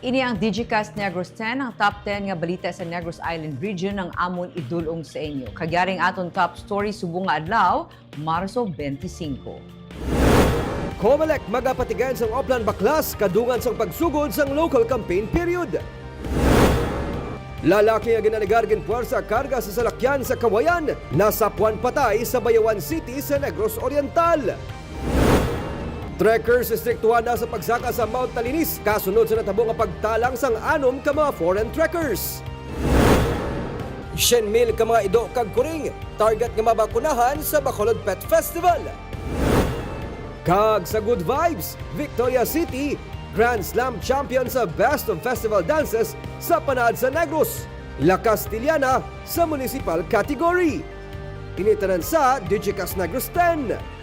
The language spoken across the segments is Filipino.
Ini ang Digicast Negros 10, ang top 10 nga balita sa Negros Island region ng amon idulong sa inyo. Kagyaring aton top story subong nga adlaw, Marso 25. Comelec magapatigan sang Oplan Baklas kadungan sang pagsugod sang local campaign period. Lalaki nga ginaligar gin puwersa karga sa salakyan sa Kawayan, nasapuan patay sa Bayawan City sa Negros Oriental. Trekkers istriktuhan na sa pagsaka sa Mount Talinis kasunod sa natabo nga pagtalang sang 6 ka mga foreign trekkers. 100,000 ka mga ido kag kuring, target nga mabakunahan sa Bacolod Pet Festival. Kag sa Good Vibes, Victoria City, Grand Slam champion sa Best of Festival Dances sa Panad sa Negros, La Castillana sa municipal category. Initanan sa Digicast Negros 10.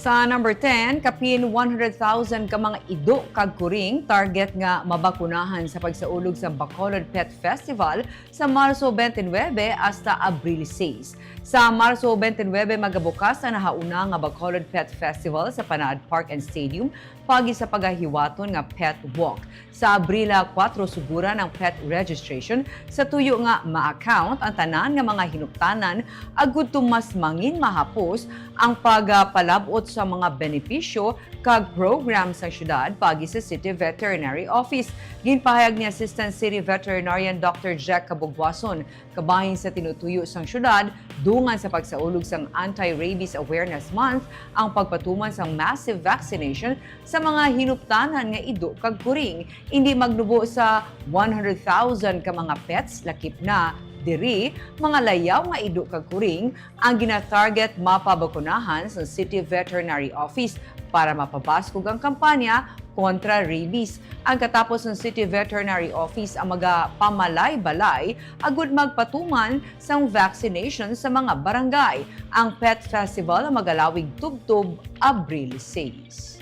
Sa number 10, kapin 100,000 ka mga ido kag kuring target nga mabakunahan sa pagsaulog sa Bacolod Pet Festival sa Marso 29 hasta Abril 6. Sa Marso 29 magabukas na nahauna nga Bacolod Pet Festival sa Panad Park and Stadium pagi sa pagahiwaton nga Pet Walk. Sa Abril 4 sugura ng pet registration sa tuyo nga ma-account ang tanan nga mga hinuptanan agud mas mangin mahapos ang pagpalabot sa mga benepisyo kag program sa syudad pagi sa City Veterinary Office. Ginpahayag ni Assistant City Veterinarian Dr. Jack Cabugwason kabahin sa tinutuyo sang syudad dungan sa pagsaulog sang Anti-Rabies Awareness Month ang pagpatuman sang massive vaccination sa mga hinuptanan nga ido kag kuring. Hindi magnubo sa 100,000 ka mga pets lakip na diri mga layaw nga ido kag kuring ang gina-target mapabakunahan sa City Veterinary Office para mapabaskog ang kampanya kontra rabies. Ang katapos ng City Veterinary Office ang magapamalay-balay agud magpatuman sang vaccination sa mga barangay. Ang Pet Festival ang magalawig tubtob Abril 6.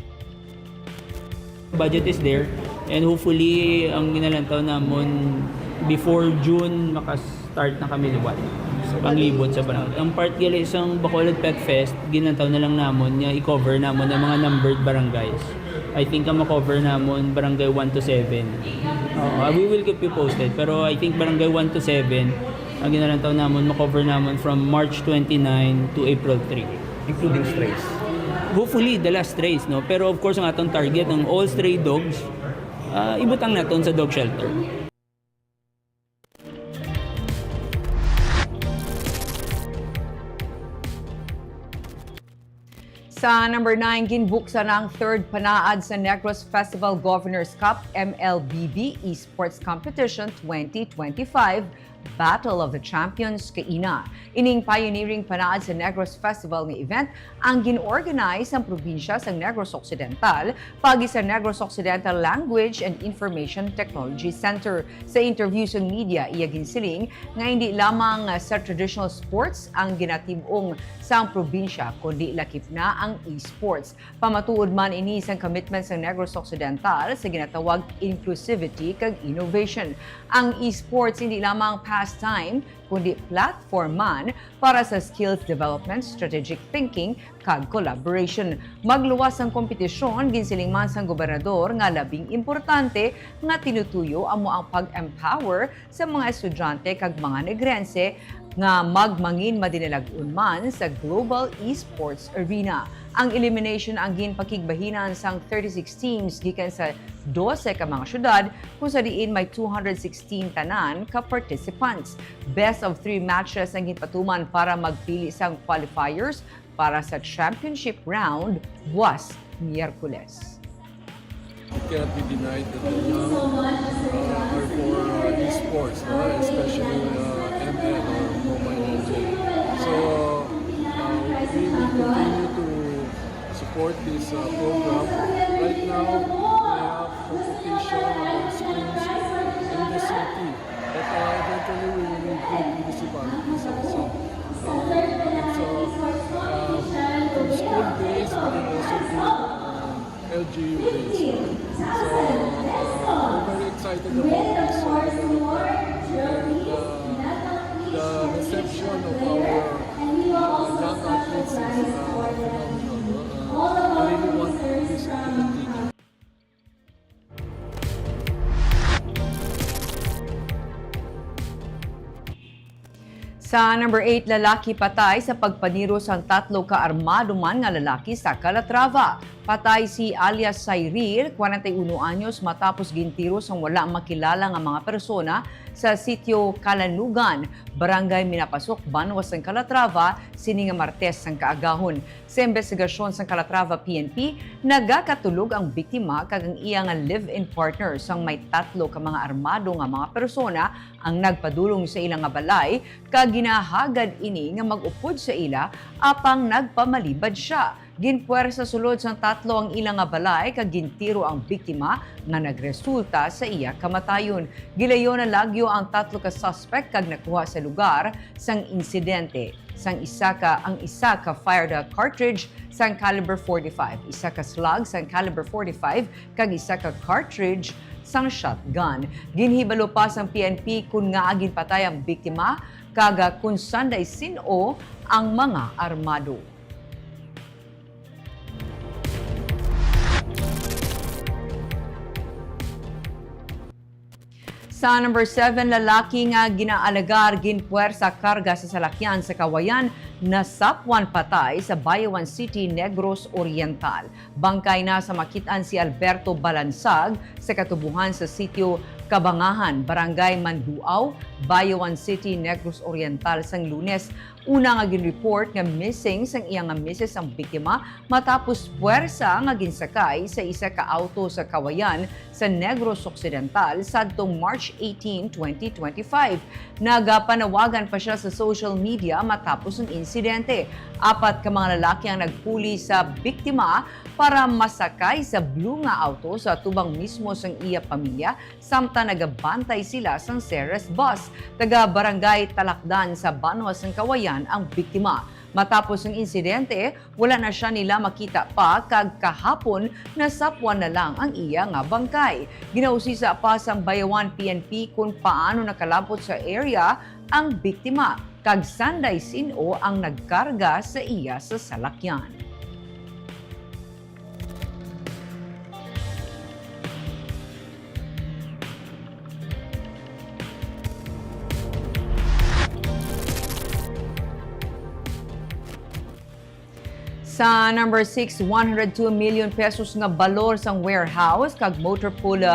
Budget is there and hopefully ang ginalantaw namon before June makastart na kami liwat panglibot sa barangay. Ang part gali isang Bacolod Pet Fest ginantaw na lang namon nga i-cover namon ang mga numbered barangays. I think ang ma-cover namon barangay 1 to 7. We will keep you posted pero I think barangay 1 to 7 ang ginalantaw namon ma-cover namon from March 29 to April 3 Including strays. hopefully the last strays, no? Pero of course ang atong target ng all stray dogs ibutang naton sa dog shelter. Sa number 9, ginbuksan ang third panaad sa Negros Festival Governors Cup MLBB Esports Competition 2025 Battle of the Champions kaina. Ining pioneering panaad sa Negros Festival nga event ang gin-organize ang probinsya sa Negros Occidental pagi sa Negros Occidental Language and Information Technology Center. Sa interview sa media, iya ginsiling nga hindi lamang sa traditional sports ang ginatibong sa probinsya kundi lakip na ang esports. Pamatuod man ini sang commitment sa Negros Occidental sa ginatawag inclusivity kag innovation. Ang esports hindi lamang pastime kundi platform man para sa skills development, strategic thinking kag collaboration. Magluwas ang kompetisyon ginsiling man sang gobernador nga labing importante nga tinutuyo amo ang pag-empower sa mga estudyante kag mga negrense nga magmangin madinilag-un man sa global esports arena. Ang elimination ang ginpakigbahinan sang 36 teams gikan sa 12 ka mga syudad kung sa diin may 216 tanan ka participants. Best of 3 matches ang ginpatuman para magpili sang qualifiers para sa championship round buwas Miyerkules. It cannot be denied that the young are for esports, especially ML or mobile legend. So we will continue to support this program. Right now, we have competition among schools in the city, but eventually we will include municipalities also. From school days, we can also do LGU days. So we're very excited about this development and evolution of our young athletes is phenomenal. I really want this to continue. Sa number 8, lalaki patay sa pagpaniro sa tatlo ka-armado man nga lalaki sa Calatrava. Patay si alias Cyril, 41 anyos, matapos gintiro sa wala makilala nga mga persona sa sitio Kalanugan, barangay Minapasok, Banwas ng Calatrava, sini nga Martes ng kaagahon. Sa investigasyon sa Calatrava PNP, nagakatulog ang biktima kag ang iya nga live-in partner sang may tatlo ka mga armado nga mga persona ang nagpadulong sa ilang nga balay kag ginahagad ini nga mag-upod sa ila apang nagpamalibad siya. Ginpuwersa sulod sang tatlo ang ilang nga balay kag gintiro ang biktima nga nagresulta sa iya kamatayon. Gilayon na lagyo ang tatlo ka suspect kag nakuha sa lugar sang insidente. Ang isa ka fired cartridge sang caliber 45, isa ka slug sang caliber 45 kag isa ka cartridge sang shotgun. Ginhibalo pa sang PNP kung nga agin patay ang biktima kaga kung sanday sino ang mga armado. Sa number 7, lalaki nga ginaalagar ginpuwersa karga sa salakyan sa Kawayan na sapwan patay sa Bayawan City, Negros Oriental. Bangkay na sa makitaan si Alberto Balansag sa katubuhan sa sitio Kabangahan, Barangay Manduaw, Bayawan City, Negros Oriental sang Lunes. Una nga ginreport nga missing sang iyang nga misis ang biktima matapos puwersa nga ginsakay sa isa ka auto sa Kawayan sa Negros Occidental sadtong March 18, 2025. Nagapanawagan pa siya sa social media matapos ang insidente. 4 ka mga lalaki ang nagpuli sa biktima para masakay sa blue nga auto sa tubang mismo sang iya pamilya samtang nagabantay sila sang Ceres bus. Taga Barangay Talakdan sa Banwas ng Kawayan ang biktima. Matapos ang insidente, wala na siya nila makita pa kag kahapon nasapwan na lang ang iya nga bangkay. Ginausisa pa sa Bayawan PNP kung paano nakalapot sa area ang biktima kag sanday sino ang nagkarga sa iya sa salakyan. Sa number 6, 102 million pesos nga balor sang warehouse kag motor pool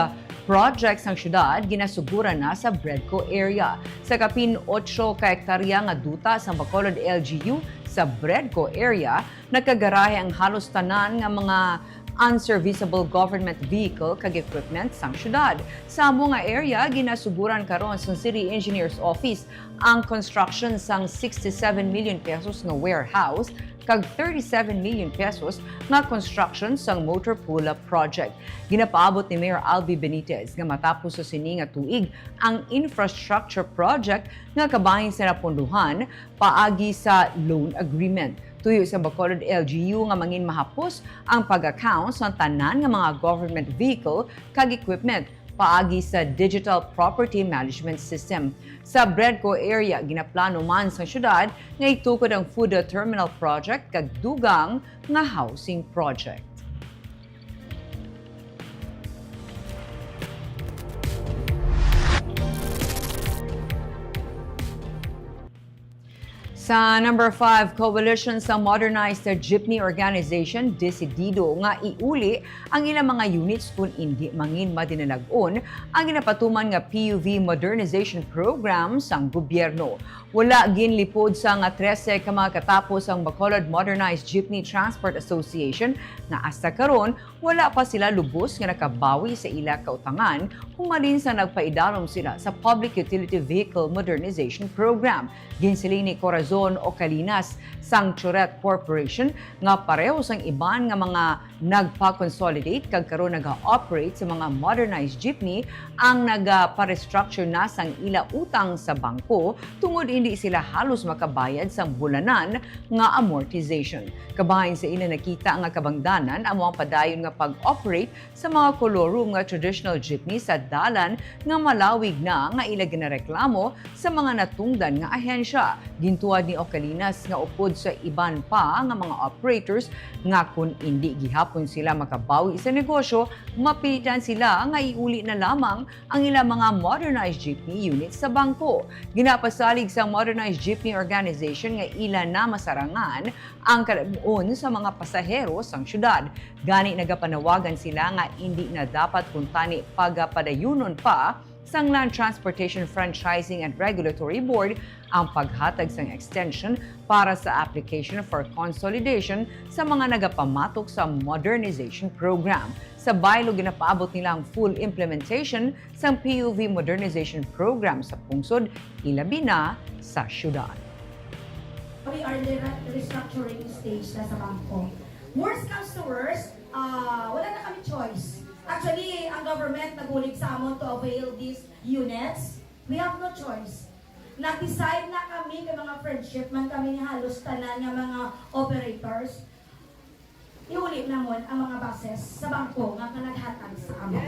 project sang syudad ginasuguran na sa Bredco area. Sa kapin 8 ka hektarya nga duta sa Bacolod LGU sa Bredco area, nakagarahe ang halos tanan nga mga unserviceable government vehicle kag equipment sang syudad. Sa amo nga area, ginasuguran karon sa City Engineer's Office ang construction sang 67 million pesos nga warehouse kag 37 million pesos nga construction sang motor pool project. Ginapaabot ni Mayor Albi Benitez nga matapos sa sini nga tuig ang infrastructure project nga kabahin sa napondohan paagi sa loan agreement. Tuyo sa Bacolod LGU nga mangin mahapos ang pag-account sa tanan nga mga government vehicle kag equipment paagi sa Digital Property Management System. Sa Bredco area, ginaplano man sa syudad nga itukod ang food terminal project kag dugang nga housing project. Sa number 5, coalition sa modernized jeepney organization desidido nga iuli ang ilang mga units kung hindi mangin madinalag-on ang ginapatuman nga PUV modernization program sang gobyerno. Wala ginlipod sa nga 13 ka mga katapos ang Bacolod Modernized Jeepney Transport Association nga hasta karon wala pa sila lubos nga nakabawi sa ila kautangan humalin sa nagpaidalom sila sa Public Utility Vehicle Modernization Program. Ginsiling ni Corazon Corazon o Calinas sang Churet Corporation nga pareho sang iban nga mga nagpa-consolidate kag karon naga-operate sa mga modernized jeepney ang nagpa-restructure na sang ila utang sa bangko tungod hindi sila halos makabayad sang bulanan nga amortization. Kabahin sa ila nakita nga kabangdanan ang mga padayon nga pag-operate sa mga kolorum nga traditional jeepney sa dalan nga malawig na nga ila ginareklamo sa mga natungdan nga ahensya. Gintuad ni Ocalinas nga upod sa iban pa nga mga operators nga kung hindi gihapon sila makabawi sa negosyo, mapilitan sila nga iuli na lamang ang ilang mga modernized jeepney units sa bangko. Ginapasalig sa Modernized Jeepney Organization nga ila na masarangan ang kalabuon sa mga pasahero sang syudad. Gani nagapanawagan sila nga hindi na dapat kuntani pagapadayunon pa sang Land Transportation Franchising and Regulatory Board ang paghatag sang extension para sa application for consolidation sa mga nagapamatok sa modernization program. Sa baylo ginapaabot nila ang full implementation sang PUV modernization program sa pungsod, ilabi na sa syudad. We are in the restructuring stage na sa bangko. Worst comes to worst, wala na kami choice. Actually, ang government nagulit sa amon to avail these units. We have no choice. Nag-decide na kami, ng mga friendship man kami ni halos tanan ng mga operators. Iulit namon ang mga buses sa bangko nga kanaghatag sa amon.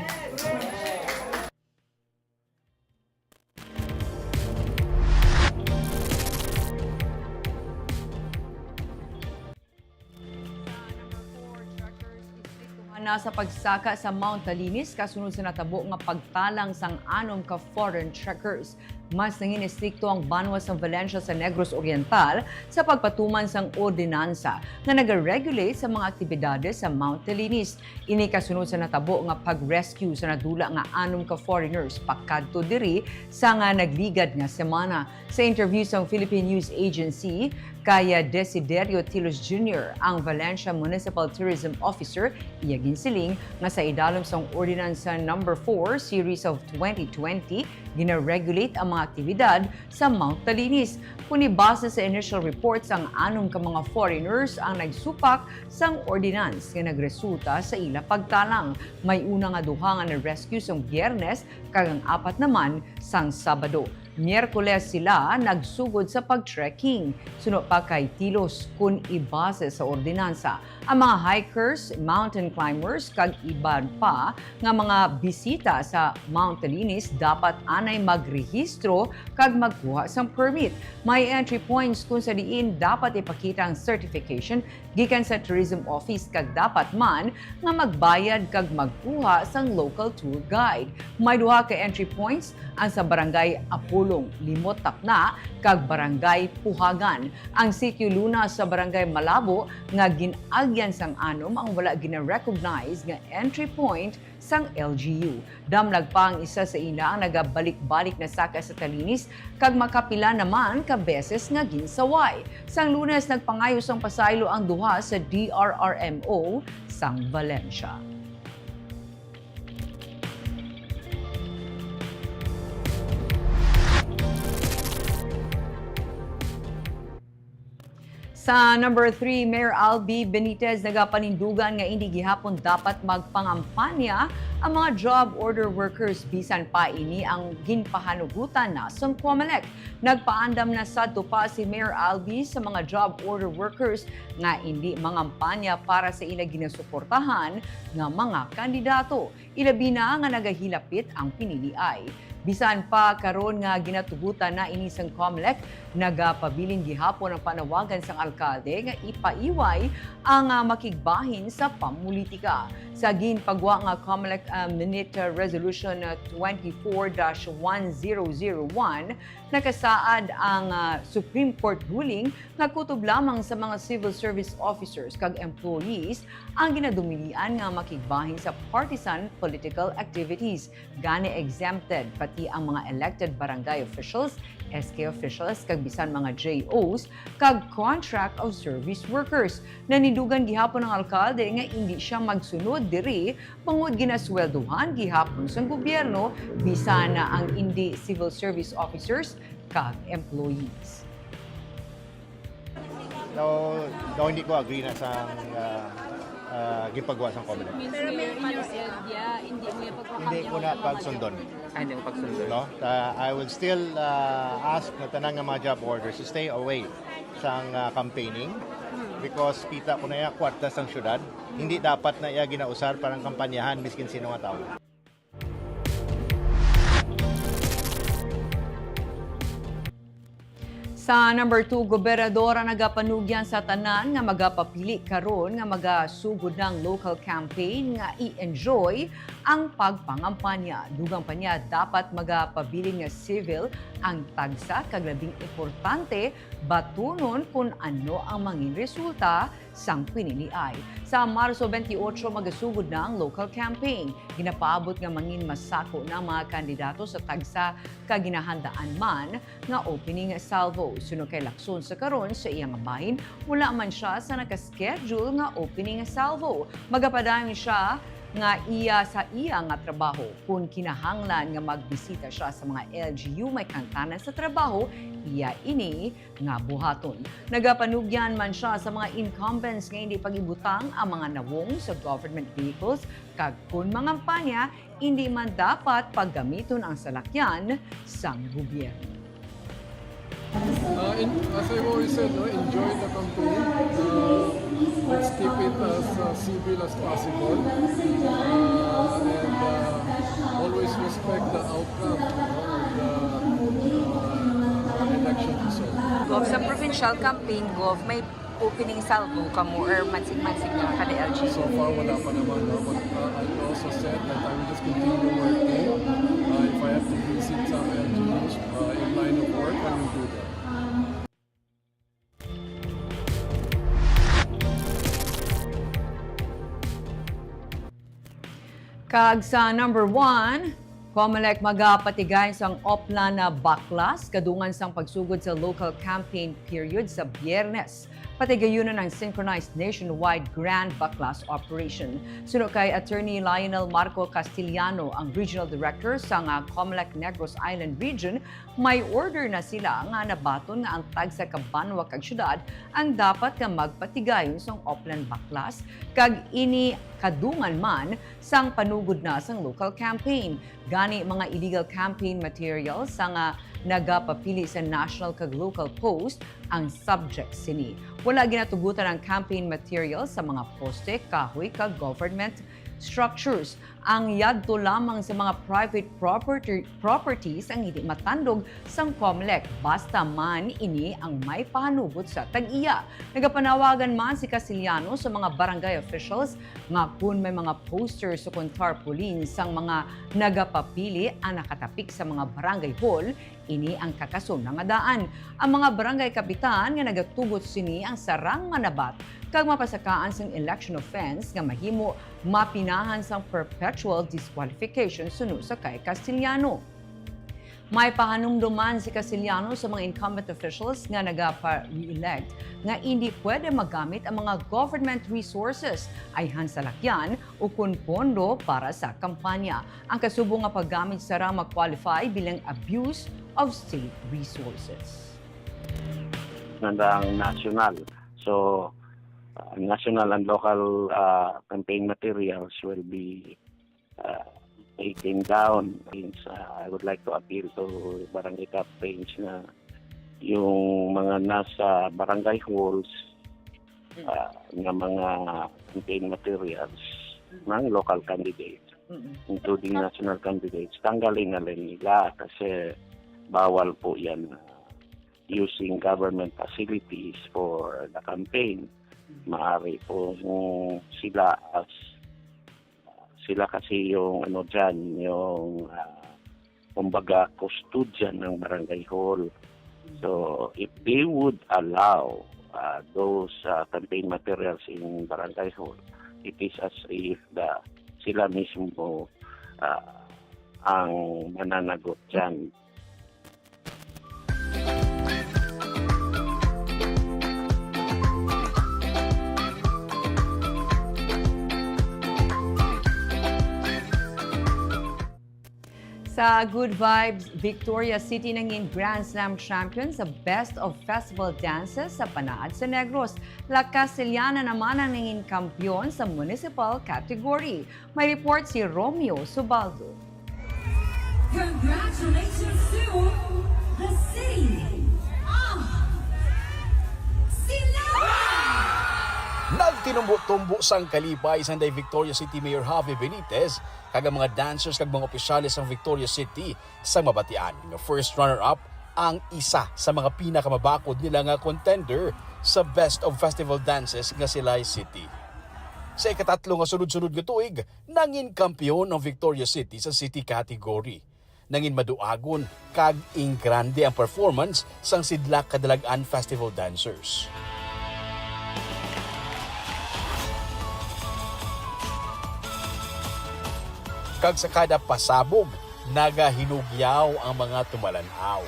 Nasa pagsaka sa Mount Talinis kasunod sa natabo nga pagtalang sang anom ka foreign trekkers. Mas nangin istrikto ang banwa sa Valencia sa Negros Oriental sa pagpatuman sang ordinansa na nag-regulate sa mga aktibidades sa Mount Talinis. Ini kasunod sa natabo nga pag-rescue sa nadula nga anom ka foreigners pakadto diri sa nga nagligad nga semana. Sa interview sa Philippine News Agency, kaya Desiderio Tilos Jr., ang Valencia Municipal Tourism Officer, iyagin siling nga sa idalom sang Ordinansa No. 4 Series of 2020, gina-regulate ang mga aktibidad sa Mount Talinis. Kuni base sa initial reports, ang anom ka mga foreigners ang nagsupak sang ordinance nga nagresulta sa ila pagtalang. May una nga duha nga na-rescue sang Biyernes, kag ang apat naman sang Sabado. Miyerkules sila nagsugod sa pag-trekking. Suno pa kay Tilos kung ibase sa ordinansa. Ang mga hikers, mountain climbers, kag iban pa nga mga bisita sa Mount Talinis dapat anay magrehistro kag magkuha sang permit. May entry points kung sa diin dapat ipakita ang certification gikan sa tourism office kag dapat man nga magbayad kag magkuha sang local tour guide. May duha ka entry points ang sa barangay Apulong, Limot Tapna kag barangay Puhagan. Ang sitio Luna sa barangay Malabo nga ginagyan sang anom ang wala gina-recognize nga entry point sang LGU. Damlag pa ang isa sa ila ang nagabalik-balik na saka sa Talinis kag makapila naman ka beses nga ginsaway. Sang Lunes nagpangayos ang pasaylo ang duha sa DRRMO sang Valencia. Sa number 3, Mayor Albi Benitez nagapanindugan nga hindi gihapon dapat magpangampanya ang mga job order workers bisan pa ini ang ginpahanugutan na sa COMELEC. Nagpaandam na sadto pa si Mayor Albi sa mga job order workers nga hindi mangampanya para sa ila ginasuportahan nga mga kandidato. Ilabi na nga nagahilapit ang piniliay. Bisan pa karon nga ginatugutan na ini sang COMELEC, nagapabilin gihapon ang panawagan sang alkalde nga ipaiway ang makigbahin sa pamulitika. Sa ginpagwa nga COMELEC Minute Resolution 24-1001, nakasaad ang Supreme Court ruling nga kutob lamang sa mga civil service officers kag employees ang ginadumilian nga makigbahin sa partisan political activities. Gani exempted pati ang mga elected barangay officials, SK officials, kag bisan mga JOs, kag contract of service workers. Nanidugan gihapon ng alkalde nga hindi siya magsunod diri bangod ginasweldohan gihapon sa gobyerno bisan na ang hindi civil service officers kag employees. So, hindi ko agree na sa gipagawa sa Comelec. Pero may hindi mo yung Hindi ko na pagsundon. Hindi ko pagsunod. No? I will still ask na tanang nga mga job orders to stay away sa campaigning because kita ko na iya kwartas ang syudad. Hindi dapat na iya ginausar parang kampanyahan miskin sino nga tao. Sa number 2, gobernadora nagapanugyan sa tanan nga magapapili karon nga magasugod ng local campaign nga i-enjoy ang pagpangampanya. Dugang pa niya dapat magapabiling nga civil ang tagsa kag labing importante batunon kung ano ang mangin resulta sang piniliay. Sa Marso 28 magasugod na ang local campaign. Ginapaabot nga mangin masako ng mga kandidato sa tagsa kaginahandaan man nga opening salvo. Sunod kay Lacson sa karon sa iyang bahin, wala man siya sa nakaschedule nga opening salvo. Magapadayon siya nga sa iya nga trabaho. Kung kinahanglan nga magbisita siya sa mga LGU may kantanan sa trabaho, iya ini nga buhaton. Nagapanugyan man siya sa mga incumbents nga hindi pag-ibutang ang mga nawong sa government vehicles kag kung mangampanya, hindi man dapat paggamiton ang salakyan sang gobyerno. As I've always said, enjoy the campaign. Let's keep it as civil as possible. And always respect the outcome of the election result. Gov, sa provincial campaign, Gov, may opening salvo ka mo or mansig-mansig na kada LG? So far, wala pa naman. But I also said that I will just continue working. If I have to visit some LGUs in line of work, I will do that. Kag sa number 1, Comelec magapatigay sang oplan na baklas kadungan sang pagsugod sa local campaign period sa Biyernes. Patigayunan ang synchronized nationwide grand baklas operation. Sunod kay Attorney Lionel Marco Castillano, ang Regional Director sa Comelec Negros Island Region, may order na sila nga nabaton nga ang tag sa Kabanwa kag syudad ang dapat nga magpatigayon sang oplan baklas kag ini kadungan man sang panugod na sang local campaign. Gani mga illegal campaign materials sa nga nagapapili sa national kag local post ang subject sini. Wala ginatugutan ang campaign materials sa mga poste, kahoy kag government structures. Ang yadto lamang sa mga private properties ang hindi matandog sang Comelec basta man ini ang may pahanugot sa tag-iya. Nagapanawagan man si Castillano sa mga barangay officials nga kung may mga posters o tarpaulin sang mga nagapapili ang nakatapik sa mga barangay hall, ini ang kakasun nga daan. Ang mga barangay kapitan nga nagatugot sini ang sarang manabat kag mapasakaan sang election offense nga mahimo mapinahan sang perpetual disqualification sunod sa kay Castillano. May pahanumduman si Castillano sa mga incumbent officials nga nagapa-re-elect nga hindi pwede magamit ang mga government resources ay hansalakyan o kun pondo para sa kampanya. Ang kasubo nga paggamit sara mag-qualify bilang abuse of state resources. Nandang national. So, national and local campaign materials will be taken down. I would like to appeal to barangay campaigns na yung mga nasa barangay halls ng mga campaign materials ng local candidates, including national candidates, tanggalin na rin nila kasi bawal po yan using government facilities for the campaign. Maaari po sila kasi yung yung kumbaga custodian ng barangay hall. So if they would allow those campaign materials in barangay hall, it is as if sila mismo ang mananagot dyan. Sa Good Vibes, Victoria City nangin Grand Slam champion sa Best of Festival Dances sa Panaad sa Negros. La Castellana naman ang nangin kampiyon sa municipal category. May report si Romeo Subaldo. Congratulations to the city of Nagtinumbo-tumbo sang kalipay sanday Victoria City Mayor Javi Benitez kag mga dancers kag mga opisyales ng Victoria City sa mabatian. Nga first runner-up ang isa sa mga pinakamabakod nila nga contender sa Best of Festival Dances nga Silay City. Sa ikatatlo nga sunod-sunod nga tuig, nangin kampiyon ng Victoria City sa city category. Nangin maduagon kag ingrande ang performance sang Sidlak Kadalagan Festival Dancers. Kag sa kada pasabog, nagahinugyaw ang mga tumalanaw.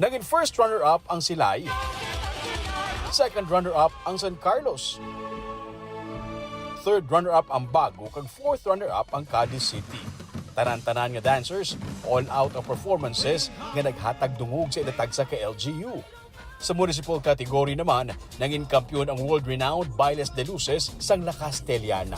Naging first runner-up ang Silay, second runner-up ang San Carlos, third runner-up ang Bago, kag fourth runner-up ang Cadiz City. Tanan-tanan nga dancers, all out ang performances nga naghatag dungog sa itatag sa LGU. Sa municipal category naman, naging kampiyon ang world-renowned Bailes de Luces sang La Castellana.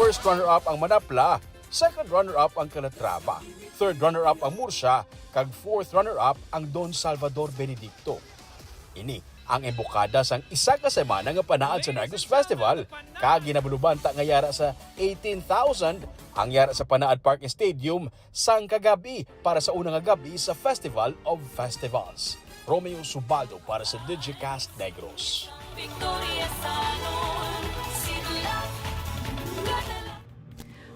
First runner-up ang Manapla, second runner-up ang Calatrava, third runner-up ang Murcia, kag fourth runner-up ang Don Salvador Benedicto. Ini ang embukada sang isa ka semana nga panaad sa Negros Festival, kag ginabulubanta nga yara sa 18,000 ang yara sa Panaad Park Stadium sang kagabi para sa unang gabi sa Festival of Festivals. Romeo Subaldo para sa Digicast Negros.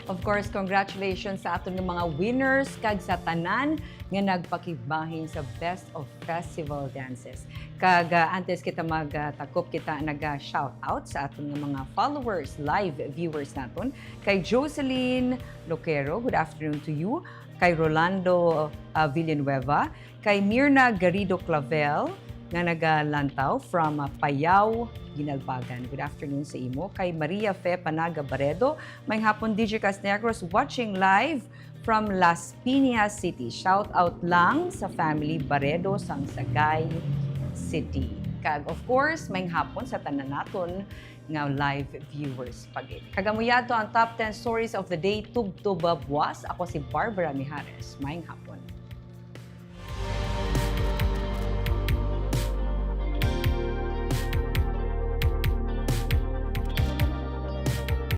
Of course, congratulations sa atong mga winners kag sa tanan nga nagpakibahin sa Best of Festival Dances. Kag antes kita magtakop, kita nag-shout out sa atong mga followers, live viewers naton. Kay Jocelyn Loquero, good afternoon to you. Kay Rolando Villanueva, kay Mirna Garrido Clavel nga nagalantaw from Payao, Ginalbagan. Good afternoon sa imo. Kay Maria Fe Panaga Baredo, may hapon Digicast Negros watching live from Las Piñas City. Shout out lang sa family Baredo sang Sagay City. Kag of course, may hapon sa tanan naton nga live viewers pagit. Kagamuyato ang top 10 stories of the day tubtubabwas. Ako si Barbara Mijares. May hapon.